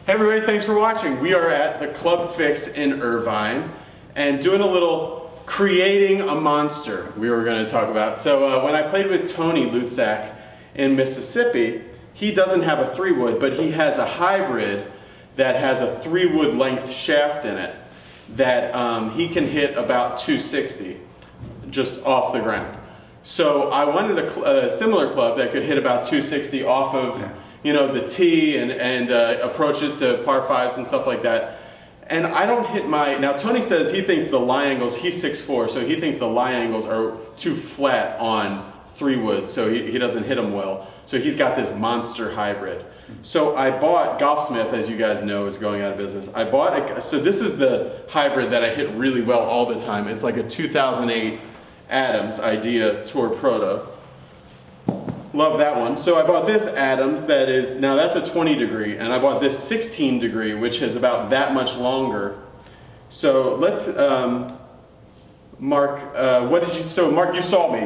Hey everybody, thanks for watching. We are at the Club Fix in Irvine and doing a little creating a monster we were going to talk about. So when I played with Tony Luczak in Mississippi, he doesn't have a 3-wood, but he has a hybrid that has a 3-wood length shaft in it that he can hit about 260 just off the ground. So I wanted a similar club that could hit about 260 off of you know, the tee and approaches to par 5s and stuff like that. And I don't hit now Tony says he thinks the lie angles, he's 6'4", so he thinks the lie angles are too flat on 3-wood, so he doesn't hit them well. So he's got this monster hybrid. So I bought, Golfsmith, as you guys know, is going out of business. I bought so this is the hybrid that I hit really well all the time. It's like a 2008 Adams Idea Tour Proto. Love that one. So I bought this Adams that is, now that's a 20 degree, and I bought this 16 degree, which is about that much longer. So let's, Mark, Mark, you saw me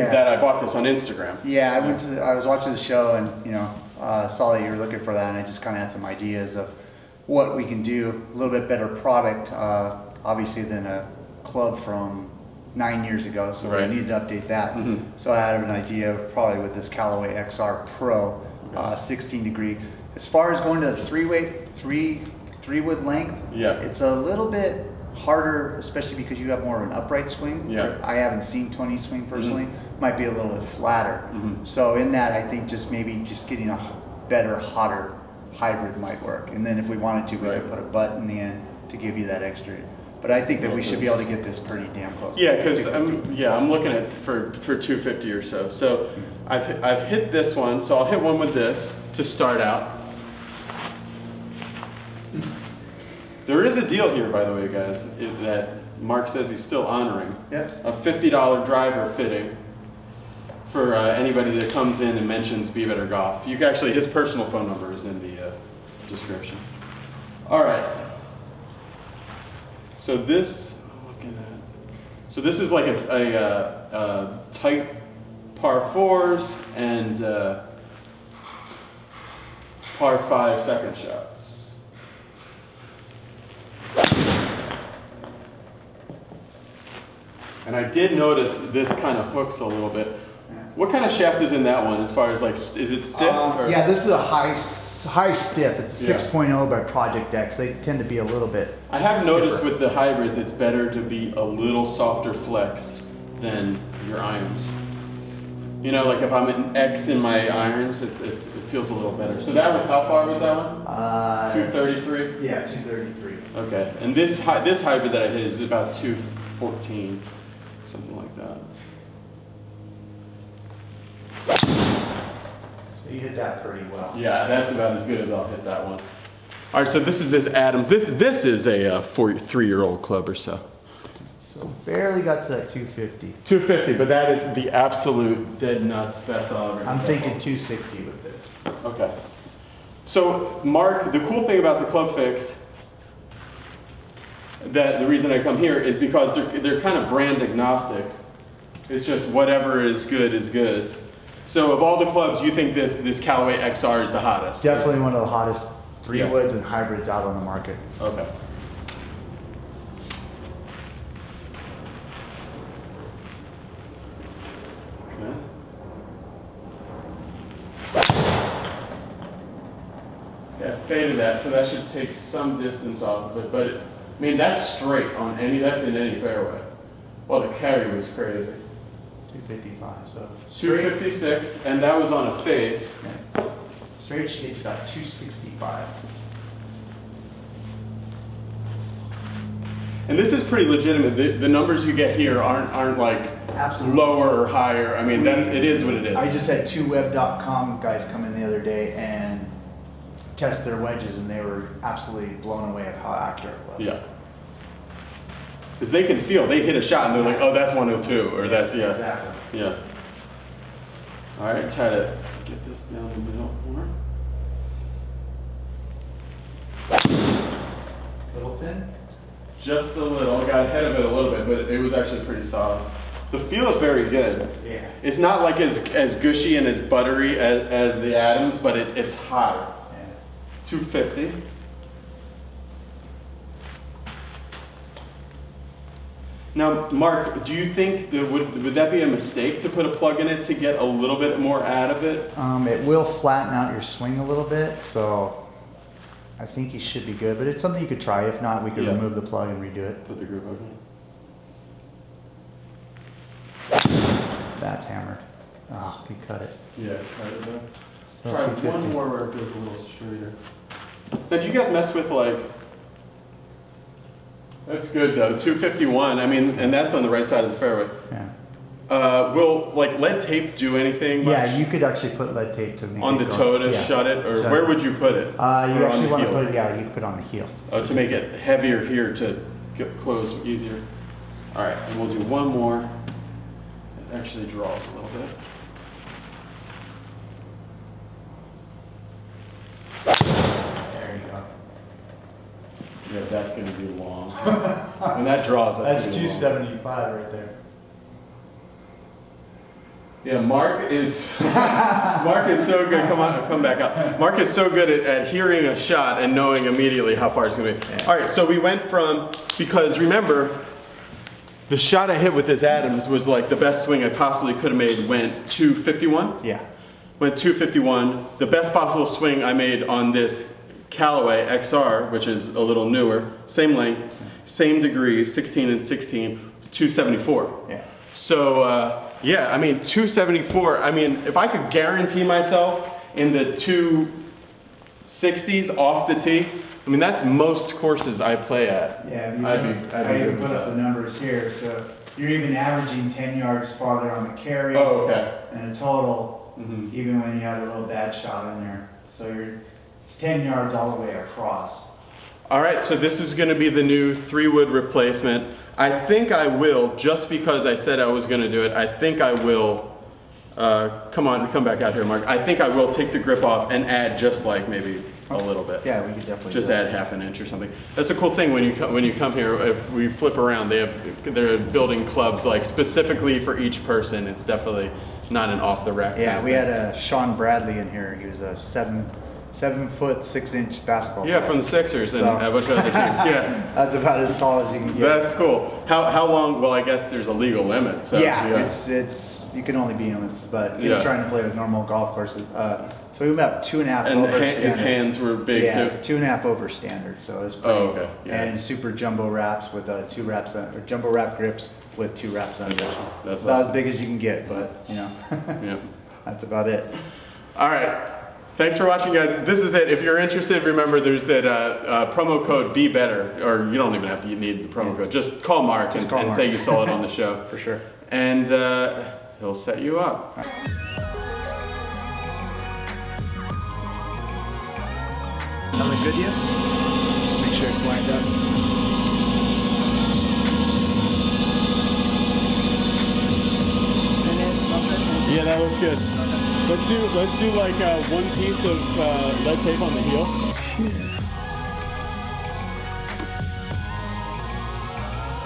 that I bought this on Instagram. Yeah, I was watching the show and, you know, saw that you were looking for that, and I just kind of had some ideas of what we can do, a little bit better product, obviously than a club from 9 years ago, so we needed to update that. So I had an idea of probably with this Callaway XR Pro 16 degree. As far as going to the three-wood length, it's a little bit harder, especially because you have more of an upright swing. I haven't seen Tony swing personally. Might be a little bit flatter. So in that, I think just getting a better, hotter hybrid might work. And then if we wanted to, we could put a butt in the end to give you that extra. But I think that we should be able to get this pretty damn close. Yeah, because I'm looking at for 250 or so. So I've hit this one, so I'll hit one with this to start out. There is a deal here, by the way, guys, that Mark says he's still honoring. A $50 driver fitting for anybody that comes in and mentions Be Better Golf. You can actually, his personal phone number is in the description. All right. So this, so this is like a tight par 4s and par 5 second shots. And I did notice this kind of hooks a little bit. What kind of shaft is in that one as far as like, is it stiff? Yeah, this is a high stiff. It's a 6.0 by Project X. They tend to be a little bit I have stiffer. noticed with the hybrids, it's better to be a little softer flexed than your irons. You know, like if I'm an X in my irons, it feels a little better. So that was, how far was that one? 233? Yeah, 233. Okay, and this hybrid that I hit is about 214, something like that. You hit that pretty well. Yeah, that's about as good as I'll hit that one. All right, so this is this Adams. This is a 3-year-old club or so. So barely got to that 250. 250, but that is the absolute dead nuts best I'll ever. I'm thinking 260 with this. Okay. So Mark, the cool thing about the Club Fix, that the reason I come here is because they're kind of brand agnostic. It's just whatever is good is good. So of all the clubs, you think this Callaway XR is the hottest? Definitely one of the hottest 3-woods and hybrids out on the market. Okay. Yeah, faded that, so that should take some distance off of it. But I mean, that's straight on that's in any fairway. Well, the carry was crazy. 255, so 256, and that was on a fade. Straight should get you about 265. And this is pretty legitimate. The numbers you get here aren't like lower or higher. I mean, it is what it is. I just had 2web.com guys come in the other day and test their wedges, and they were absolutely blown away at how accurate it was. Yeah. Because they can feel, they hit a shot and they're like, oh, that's 102, or that's, Exactly. Yeah. All right, try to get this down the middle more. Little thin? Just a little, got ahead of it a little bit, but it was actually pretty solid. The feel is very good. Yeah. It's not like as gushy and as buttery as the Adams, but it's hotter. Yeah. 250. Now, Mark, do you think that would that be a mistake to put a plug in it to get a little bit more out of it? It will flatten out your swing a little bit, so I think you should be good. But it's something you could try. If not, we could remove the plug and redo it. Put the grip on That's hammered. Oh, we cut it. Yeah, try it though. So Try 250. one more where it goes a little straighter. Now, do you guys mess with like? That's good though. 251. I mean, and that's on the right side of the fairway. Yeah. Will like lead tape do anything much? Yeah, you could actually put lead tape to make On the it go- toe to yeah. shut it, or Shut where it. would you put it? You Or on actually the want to heel? put it, yeah, you can put it on the heel. Oh, to make it heavier here to get close easier. All right, and we'll do one more. It actually draws a little bit. There you go. Yeah, that's gonna be long. When that draws, That's gonna be long. 275 right there. Yeah, Mark is Mark is so good. Come back up. Mark is so good at hearing a shot and knowing immediately how far it's gonna be. Yeah. All right, so we went from, because remember, the shot I hit with this Adams was like the best swing I possibly could have made. Went 251. Yeah. Went 251. The best possible swing I made on this Callaway XR, which is a little newer, same length, same degrees, 16 and 16, 274. Yeah. So yeah, I mean 274. I mean, if I could guarantee myself in the 260s off the tee, I mean that's most courses I play at. Yeah, you I'd can, be I good even with put up that. the numbers here. So you're even averaging 10 yards farther on the carry. Oh, okay. And a total, Mhm. even when you have a little bad shot in there. So it's 10 yards all the way across. All right, so this is going to be the new 3-wood replacement. I think I will, just because I said I was going to do it, I think I will, come back out here, Mark. I think I will take the grip off and add just like maybe a little bit. Yeah, we could definitely Just do add half an inch or something. That's a cool thing when you come here. If we flip around, they're building clubs like specifically for each person. It's definitely not an off the rack. Yeah, kind of we thing. had Sean Bradley in here. He was a 7'6" basketball Yeah, player. from the Sixers and So- a bunch of other teams. Yeah. That's about as tall as you can get. That's cool. How long? Well, I guess there's a legal limit. So, it's you can only be in this, but Yeah. you're trying to play with normal golf courses. So we were about 2.5 and over his standard. hands were big Yeah, too. 2.5 over standard. So it's pretty. Oh, okay. Yeah. And super jumbo wraps with 2 wraps or jumbo wrap grips with 2 wraps under. That's about awesome. as big as you can get, but Yeah. that's about it. All right. Thanks for watching, guys. This is it. If you're interested, remember there's that promo code Be Better, or you don't even have to need the promo code. Just call Mark and call Mark. say you saw it on the show. For sure. And he'll set you up. Sounding good to you? Make sure it's lined up. Yeah, that looks good. Let's do like one piece of lead tape on the heel.